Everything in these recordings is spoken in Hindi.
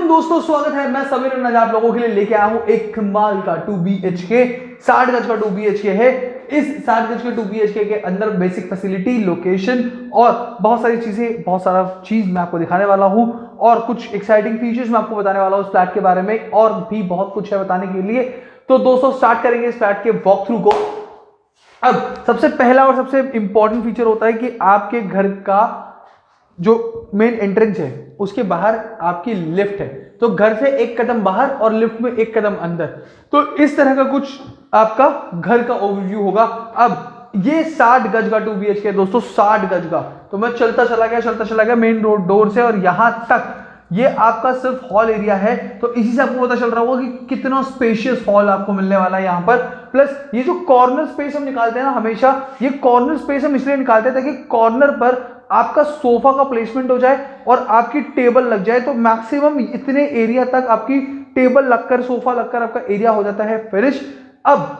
दोस्तों स्वागत है। मैं समीर और आज आप लोगों के लिए लेके आया हूं एक कमाल का 2 BHK 60 गज का 2 BHK है। इस 60 गज के 2 BHK के अंदर बेसिक फैसिलिटी, लोकेशन और बहुत सारी चीजें, बहुत सारा चीज मैं आपको दिखाने वाला हूं और कुछ एक्साइटिंग फीचर्स मैं आपको बताने वाला हूं इस फ्लैट के बारे में और भी बहुत कुछ है बताने के लिए। तो दोस्तों स्टार्ट करेंगे इस फ्लैट के वॉक थ्रू को। अब सबसे पहला और सबसे इंपॉर्टेंट फीचर होता है कि आपके घर का जो मेन एंट्रेंस है उसके बाहर आपकी लिफ्ट है, तो घर से एक कदम बाहर और लिफ्ट में एक कदम अंदर। तो इस तरह का कुछ आपका घर का ओवरव्यू होगा। अब ये 60 गज का 2 BHK है दोस्तों, 60 गज का। तो मैं चलता चला गया मेन रोड डोर से और यहां तक ये आपका सिर्फ हॉल एरिया है। तो इसी से आपको पता चल रहा होगा कि कितना स्पेशियस हॉल आपको मिलने वाला है यहां पर। प्लस ये जो कॉर्नर स्पेस हम निकालते हैं ना, हमेशा ये कॉर्नर स्पेस हम इसलिए निकालते हैं ताकि कॉर्नर पर आपका सोफा का प्लेसमेंट हो जाए और आपकी टेबल लग जाए। तो मैक्सिमम इतने एरिया तक आपकी टेबल लगकर, सोफा लगकर आपका एरिया हो जाता है फिनिश। अब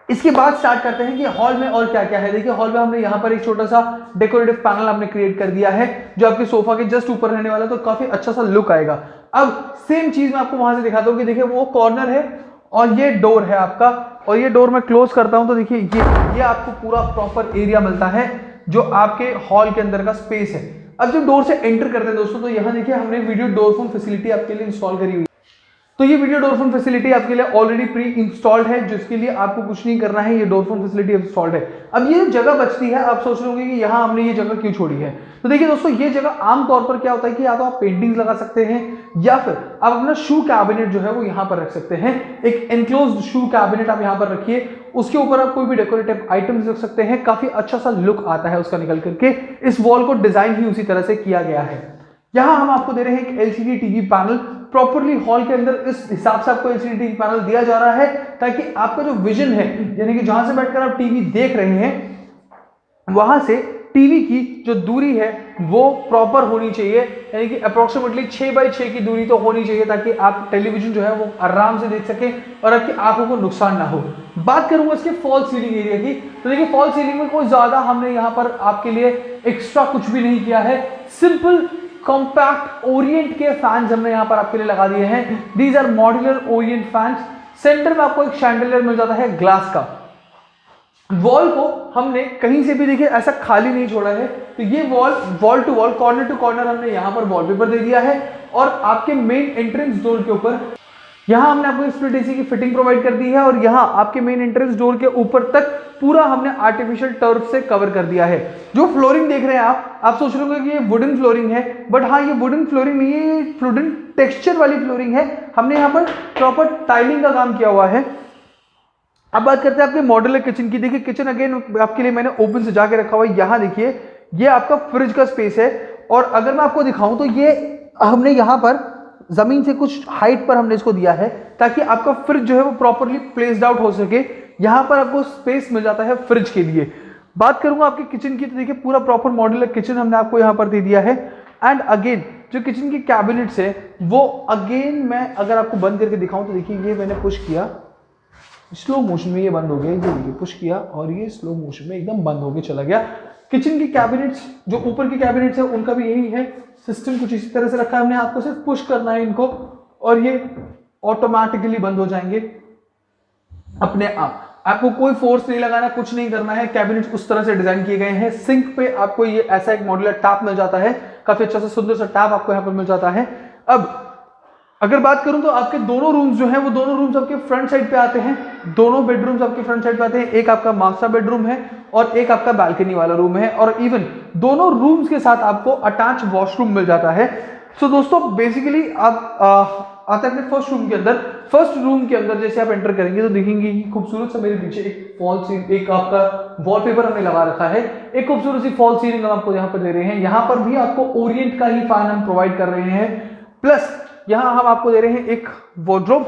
इसके बाद स्टार्ट करते हैं कि हॉल में और क्या क्या है। देखिए हॉल में हमने यहाँ पर एक छोटा सा डेकोरेटिव पैनल हमने क्रिएट कर दिया है जो आपके सोफा के जस्ट ऊपर रहने वाला है, तो काफी अच्छा सा लुक आएगा। अब सेम चीज मैं आपको वहां से दिखाता हूँ कि देखिए वो कॉर्नर है और ये डोर है आपका, और ये डोर मैं क्लोज करता हूं तो देखिए ये आपको पूरा प्रॉपर एरिया मिलता है जो आपके हॉल के अंदर का स्पेस है। अब जब डोर से एंटर करते हैं दोस्तों, तो यहाँ देखिए हमने वीडियो डोर फोन फैसिलिटी आपके लिए इंस्टॉल करी हुई है। तो ये वीडियो डोर फोन फैसिलिटी आपके लिए ऑलरेडी प्री इंस्टॉल्ड है, जिसके लिए आपको कुछ नहीं करना है, ये डोर फोन फैसिलिटी इंस्टॉल्ड है। अब ये जगह बचती है, आप सोच रहे होंगे कि यहाँ हमने ये जगह क्यों छोड़ी है। तो देखिए दोस्तों, ये जगह आमतौर पर क्या होता है कि या तो आप पेंटिंग्स लगा सकते हैं या फिर आप अपना शू कैबिनेट जो है वो यहाँ पर रख सकते हैं। एक एनक्लोज्ड शू कैबिनेट आप यहाँ पर रखिए, उसके ऊपर आप कोई भी डेकोरेटिव आइटम्स रख सकते हैं। काफी अच्छा सा लुक आता है उसका निकल करके। इस वॉल को डिजाइन ही उसी तरह से किया गया है। यहाँ हम आपको दे रहे हैं एक LCD TV panel properly hall के अंदर। इस हिसाब से आपको LCD टीवी पैनल दिया जा रहा है ताकि आपका जो विजन है, यानी कि जहां से बैठकर आप टीवी देख रहे हैं, वहां से टीवी की जो दूरी है वो प्रॉपर होनी चाहिए, यानी कि अप्रोक्सीमेटली 6x6 की दूरी तो होनी चाहिए ताकि आप टेलीविजन जो है वो आराम से देख सकें और आपकी आंखों को नुकसान ना हो। बात करूंगा इसके फॉल सीलिंग एरिया की, तो देखिए फॉल सीलिंग में कोई ज्यादा हमने यहाँ पर आपके लिए एक्स्ट्रा कुछ भी नहीं किया है। सिंपल कॉम्पैक्ट ओरिएंट के फैंस हमने यहां पर आपके लिए लगा दिए हैं। These are modular orient fans. Center में आपको एक शैंडलियर मिल जाता है ग्लास का। वॉल को हमने कहीं से भी देखिए ऐसा खाली नहीं छोड़ा है, तो ये wall to wall, corner to corner हमने यहां पर वॉलपेपर दे दिया है। और आपके मेन एंट्रेंस डोर के ऊपर यहां हमने आपको स्प्लिट AC की फिटिंग प्रोवाइड कर दी है और यहां आपके मेन एंट्रेंस डोर के ऊपर तक पूरा हमने आर्टिफिशियल टर्फ से कवर कर दिया है। जो फ्लोरिंग देख रहे हैं आप सोच रहे होंगे कि ये वुडन फ्लोरिंग है, बट हाँ, ये वुडन फ्लोरिंग नहीं है, ये वुडन टेक्सचर वाली फ्लोरिंग है। हमने यहाँ पर प्रॉपर टाइलिंग का काम किया हुआ है। अब बात करते हैं आपके मॉड्यूलर किचन की। देखिए किचन अगेन आपके लिए मैंने ओपन से जाके रखा हुआ है। यहाँ देखिए ये आपका फ्रिज का स्पेस है, और अगर मैं आपको दिखाऊं तो ये हमने यहाँ पर जमीन से कुछ हाइट पर हमने इसको दिया है ताकि आपका फ्रिज जो है वो प्रॉपरली प्लेस्ड आउट हो सके। यहां पर आपको स्पेस मिल जाता है फ्रिज के लिए। बात करूंगा आपके किचन की, तो देखिए पूरा प्रॉपर मॉड्यूलर किचन हमने आपको यहां पर दे दिया है। एंड अगेन जो किचन की कैबिनेट्स है वो अगेन मैं अगर आपको बंद करके दिखाऊं तो देखिए ये मैंने पुश किया, स्लो मोशन में ये बंद हो गया। ये देखिए पुश किया और ये स्लो मोशन में एकदम बंद होके चला गया। किचन की कैबिनेट्स जो ऊपर की कैबिनेट्स है उनका भी यही है सिस्टम, कुछ इसी तरह से रखा है हमने। आपको सिर्फ पुश करना है इनको और ये ऑटोमेटिकली बंद हो जाएंगे अपने आप। आपको कोई फोर्स नहीं लगाना, कुछ नहीं करना है। कैबिनेट्स उस तरह से डिजाइन किए गए हैं। सिंक पे आपको ये ऐसा एक मॉड्यूलर टैप मिल जाता है, काफी अच्छा सा सुंदर सा टैप आपको यहाँ पर मिल जाता है। अब अगर बात करूं तो आपके दोनों रूम्स जो हैं वो दोनों रूम्स आपके फ्रंट साइड पे आते हैं। दोनों बेडरूम्स आपके फ्रंट साइड पे आते हैं। एक आपका मास्टर बेडरूम है और एक आपका बालकनी वाला रूम है, और इवन दोनों रूम्स के साथ आपको अटैच वॉशरूम मिल जाता है। सो दोस्तों बेसिकली आप आते हैं अपने फर्स्ट रूम के अंदर। फर्स्ट रूम के अंदर जैसे आप एंटर करेंगे तो देखेंगे कि खूबसूरत सा मेरे पीछे एक फॉल सीलिंग, एक आपका वॉलपेपर हमने लगा रखा है। एक खूबसूरत सी फॉल सीलिंग हम आपको यहाँ पर दे रहे हैं। यहाँ पर भी आपको ओरिएंट का ही फैन हम प्रोवाइड कर रहे हैं। प्लस यहां हम आपको दे रहे हैं एक वार्डरोब,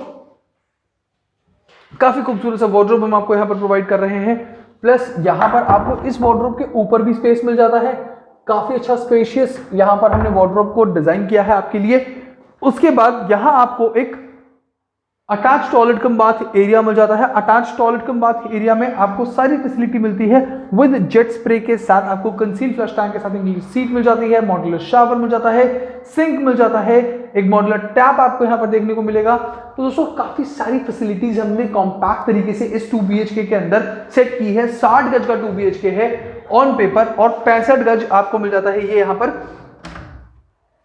काफी खूबसूरत सा वार्डरोब हम आपको यहां पर प्रोवाइड कर रहे हैं। प्लस यहाँ पर आपको इस वार्डरोब के ऊपर भी स्पेस मिल जाता है, काफी अच्छा स्पेशियस यहाँ पर हमने वार्डरोब को डिजाइन किया है आपके लिए। उसके बाद यहाँ आपको एक attach toilet cum bath area मिल जाता है। Attach toilet cum bath area में आपको सारी फैसिलिटी मिलती है विद जेट स्प्रे के साथ, आपको कंसील फ्लश टैंक के साथ एक सीट मिल जाती है, मॉड्यूलर शावर मिल जाता है, सिंक मिल जाता है, एक मॉड्यूलर टैप आपको यहाँ पर देखने को मिलेगा। तो दोस्तों काफी सारी फैसिलिटीज हमने कॉम्पैक्ट तरीके से इस 2 BHK के अंदर सेट की है। 60 गज का 2 BHK है ऑन पेपर और 65 गज आपको मिल जाता है। ये यहाँ पर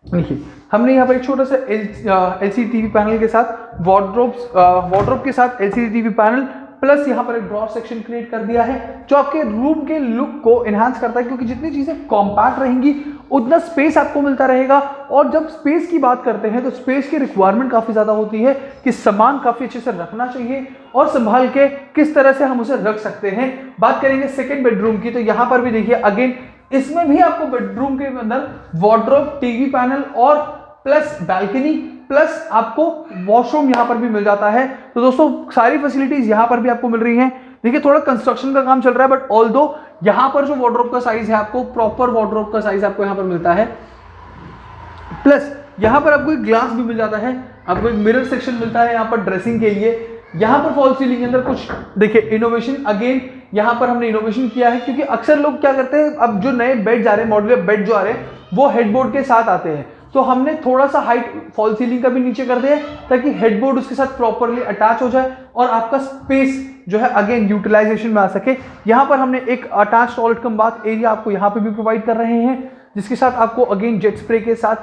देखिए हमने यहाँ पर एक छोटा सा LCD टीवी पैनल के साथ वार्डरोब के साथ LCD टीवी पैनल प्लस यहाँ पर एक ड्रॉर सेक्शन क्रिएट कर दिया है जो आपके रूम के लुक को एनहांस करता है, क्योंकि जितनी चीजें कॉम्पैक्ट रहेंगी उतना स्पेस आपको मिलता रहेगा। और जब स्पेस की बात करते हैं तो स्पेस की रिक्वायरमेंट काफी ज्यादा होती है कि सामान काफी अच्छे से रखना चाहिए और संभाल के किस तरह से हम उसे रख सकते हैं। बात करेंगे सेकेंड बेडरूम की, तो यहाँ पर भी देखिए अगेन इसमें भी आपको बेडरूम के अंदर वार्डरोब, टीवी पैनल और प्लस बैल्कनी प्लस आपको वॉशरूम यहां पर भी मिल जाता है। तो दोस्तों सारी फैसिलिटीज यहां पर भी आपको मिल रही हैं। देखिए थोड़ा कंस्ट्रक्शन का काम चल रहा है, बट ऑल्दो यहां पर जो वार्डरोब का साइज है आपको प्रॉपर वार्डरोब का साइज आपको यहां पर मिलता है। प्लस यहां पर आपको एक ग्लास भी मिल जाता है, आपको एक मिरर सेक्शन मिलता है यहाँ पर ड्रेसिंग के लिए। यहाँ पर फॉल सीलिंग के अंदर कुछ देखिए इनोवेशन, अगेन यहाँ पर हमने इनोवेशन किया है, क्योंकि अक्सर लोग क्या करते हैं, अब जो नए बेड आ रहे हैं, मॉड्यूलर बेड जो आ रहे हैं वो हेडबोर्ड के साथ आते हैं, तो हमने थोड़ा सा हाइट फॉल सीलिंग का भी नीचे कर दिया ताकि हेडबोर्ड उसके साथ प्रॉपरली अटैच हो जाए और आपका स्पेस जो है अगेन यूटिलाइजेशन में आ सके। यहाँ पर हमने एक attach toilet cum bath area आपको यहाँ पे भी प्रोवाइड कर रहे हैं, जिसके साथ आपको अगेन जेट स्प्रे के साथ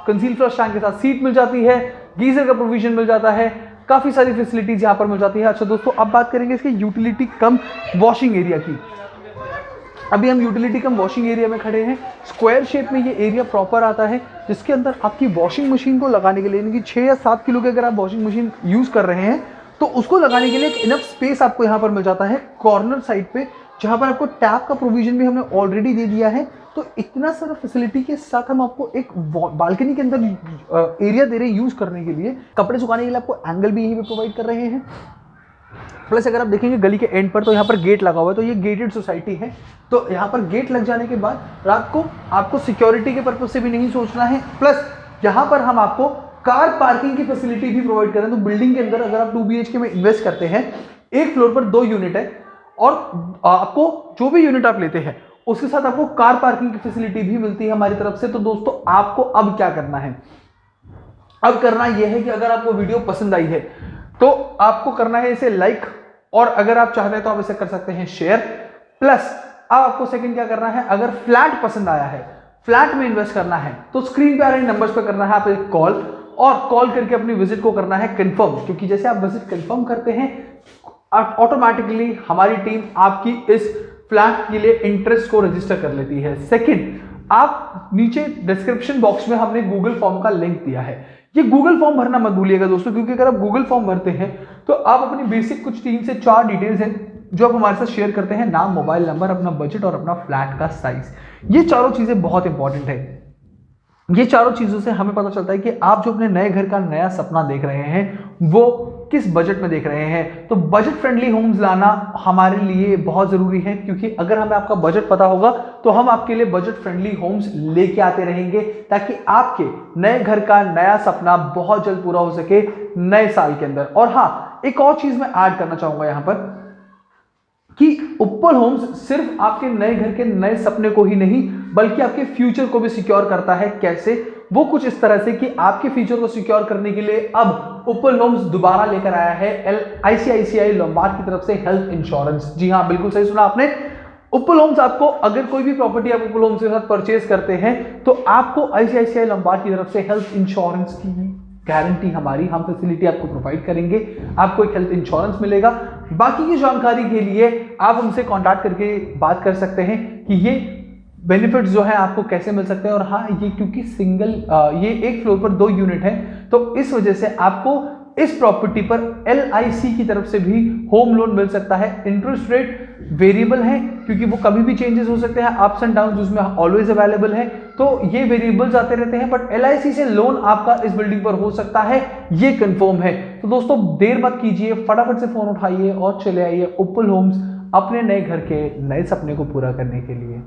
कंसील फ्लश टैंक के साथ सीट मिल जाती है, गीजर का प्रोविजन मिल जाता है, काफी सारी फैसिलिटीज यहाँ पर मिल जाती है। अच्छा दोस्तों अब बात करेंगे इसके यूटिलिटी कम वॉशिंग एरिया की। अभी हम यूटिलिटी कम वॉशिंग एरिया में खड़े हैं। स्क्वायर शेप में ये एरिया प्रॉपर आता है, जिसके अंदर आपकी वॉशिंग मशीन को लगाने के लिए, यानी कि 6 या 7 किलो की अगर आप वॉशिंग मशीन यूज कर रहे हैं तो उसको लगाने के लिए एक इनफ स्पेस आपको यहाँ पर मिल जाता है कॉर्नर साइड पे, जहाँ पर आपको टैप का प्रोविजन भी हमने ऑलरेडी दे दिया है। तो इतना सारा फैसिलिटी के साथ हम आपको एक बालकनी के अंदर एरिया दे रहे हैं यूज करने के लिए। कपड़े सुखाने के लिए आपको एंगल भी यहीं पे प्रोवाइड कर रहे हैं। प्लस अगर आप देखेंगे गली के एंड पर तो यहाँ पर गेट लगा हुआ है, तो ये गेटेड सोसाइटी है, तो यहाँ पर गेट लग जाने के बाद रात को आपको सिक्योरिटी के पर्पज से भी नहीं सोचना है। प्लस यहाँ पर हम आपको कार पार्किंग की फैसिलिटी भी प्रोवाइड कर रहे हैं। तो बिल्डिंग के अंदर अगर आप 2 BHK में इन्वेस्ट करते हैं, एक फ्लोर पर 2 यूनिट है और आपको जो भी यूनिट आप लेते हैं उसके साथ आपको कार पार्किंग की फैसिलिटी भी मिलती है हमारी तरफ से। तो दोस्तों आपको अब क्या करना है, अब करना यह है कि अगर आपको वीडियो पसंद आई है तो आपको करना है इसे लाइक, और अगर आप चाहते हैं तो आप इसे कर सकते हैं शेयर। प्लस अब आपको सेकंड क्या करना है, अगर फ्लैट पसंद आया है, फ्लैट में इन्वेस्ट करना है, तो स्क्रीन पे आ रहे नंबर्स पे करना है आप एक कॉल, और कॉल करके अपनी विजिट को करना है कंफर्म, क्योंकि जैसे आप विजिट कंफर्म करते हैं ऑटोमेटिकली हमारी टीम आपकी इस फ्लैट के लिए इंटरेस्ट को रजिस्टर कर लेती है। सेकंड, आप नीचे डिस्क्रिप्शन बॉक्स में हमने गूगल फॉर्म का लिंक दिया है, ये गूगल फॉर्म भरना मत भूलिएगा दोस्तों, क्योंकि अगर आप गूगल फॉर्म भरते हैं तो आप अपनी बेसिक कुछ 3 से 4 डिटेल्स हैं जो आप हमारे साथ शेयर करते हैं, नाम, मोबाइल नंबर, अपना बजट और अपना फ्लैट का साइज। ये चारों चीजें बहुत इंपॉर्टेंट है। ये चारों चीजों से हमें पता चलता है कि आप जो अपने नए घर का नया सपना देख रहे हैं वो किस बजट में देख रहे हैं। तो बजट फ्रेंडली होम्स लाना हमारे लिए बहुत जरूरी है, क्योंकि अगर हमें आपका बजट पता होगा तो हम आपके लिए बजट फ्रेंडली होम्स लेके आते रहेंगे, ताकि आपके नए घर का नया सपना बहुत जल्द पूरा हो सके नए साल के अंदर। और हाँ, एक और चीज मैं ऐड करना चाहूंगा यहां पर कि उप्पल होम्स सिर्फ आपके नए घर के नए सपने को ही नहीं बल्कि आपके फ्यूचर को भी सिक्योर करता है। कैसे? वो कुछ इस तरह से कि आपके फ्यूचर को सिक्योर करने के लिए अब उप्पल होम्स दोबारा लेकर आया है ICICI लोम्बार्ड की तरफ से हेल्थ इंश्योरेंस। जी हाँ, बिल्कुल सही सुना आपने। उप्पल होम्स आपको, अगर कोई भी प्रॉपर्टी आप उप्पल होम्स के साथ परचेज करते हैं तो आपको ICICI लोम्बार्ड की तरफ से हेल्थ इंश्योरेंस की गारंटी, हमारी हम फैसिलिटी आपको प्रोवाइड करेंगे, आपको एक हेल्थ इंश्योरेंस मिलेगा। बाकी की जानकारी के लिए आप हमसे कांटेक्ट करके बात कर सकते हैं कि ये बेनिफिट्स जो है आपको कैसे मिल सकते हैं। और हाँ, ये क्योंकि ये एक फ्लोर पर 2 यूनिट है, तो इस वजह से आपको इस प्रॉपर्टी पर LIC की तरफ से भी होम लोन मिल सकता है। इंटरेस्ट रेट वेरिएबल है, क्योंकि वो कभी भी चेंजेस हो सकते हैं, अप्स एंड डाउन उसमें ऑलवेज अवेलेबल है, तो ये वेरिएबल्स आते रहते हैं। बट LIC से लोन आपका इस बिल्डिंग पर हो सकता है, ये कंफर्म है। तो दोस्तों देर मत कीजिए, फटाफट से फोन उठाइए और चले आइए उप्पल होम्स अपने नए घर के नए सपने को पूरा करने के लिए।